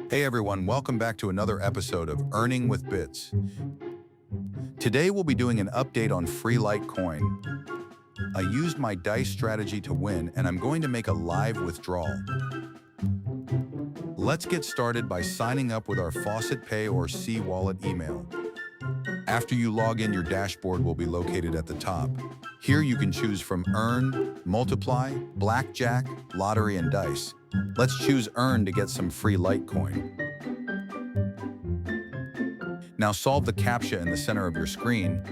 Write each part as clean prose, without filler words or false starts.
Hey everyone, welcome back to another episode of Earning with Bits. Today we'll be doing an update on free LiteCoin. I used my dice strategy to win and I'm going to make a live withdrawal. Let's get started by signing up with our Faucet Pay or C Wallet email. After you log in, your dashboard will be located at the top. Here you can choose from Earn, Multiply, Blackjack, Lottery, and Dice. Let's choose Earn to get some free LiteCoin. Now solve the CAPTCHA in the center of your screen.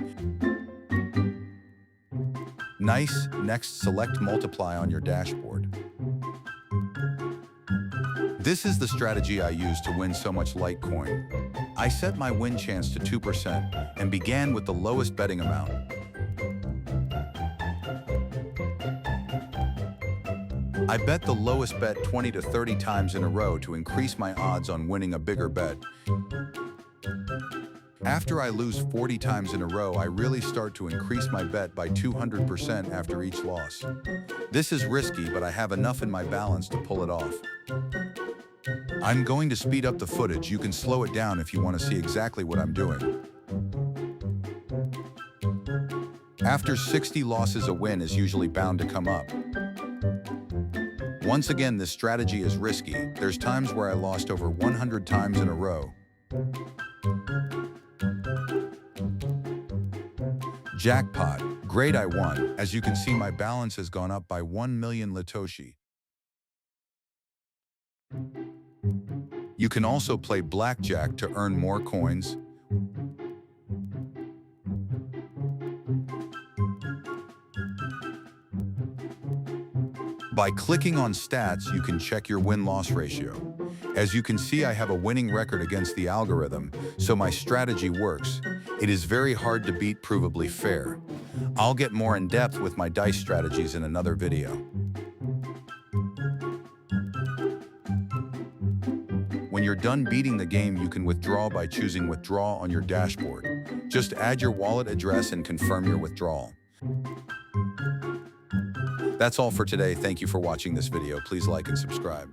Nice. Next, select Multiply on your dashboard. This is the strategy I used to win so much LiteCoin. I set my win chance to 2% and began with the lowest betting amount. I bet the lowest bet 20 to 30 times in a row to increase my odds on winning a bigger bet. After I lose 40 times in a row, I really start to increase my bet by 200% after each loss. This is risky, but I have enough in my balance to pull it off. I'm going to speed up the footage. You can slow it down if you want to see exactly what I'm doing. After 60 losses, a win is usually bound to come up. Once again, this strategy is risky. There's times where I lost over 100 times in a row. Jackpot. Great, I won. As you can see, my balance has gone up by 1 million Litoshi. You can also play blackjack to earn more coins. By clicking on stats, you can check your win-loss ratio. As you can see, I have a winning record against the algorithm, so my strategy works. It is very hard to beat, provably fair. I'll get more in depth with my dice strategies in another video. When you're done beating the game, you can withdraw by choosing Withdraw on your dashboard. Just add your wallet address and confirm your withdrawal. That's all for today. Thank you for watching this video. Please like and subscribe.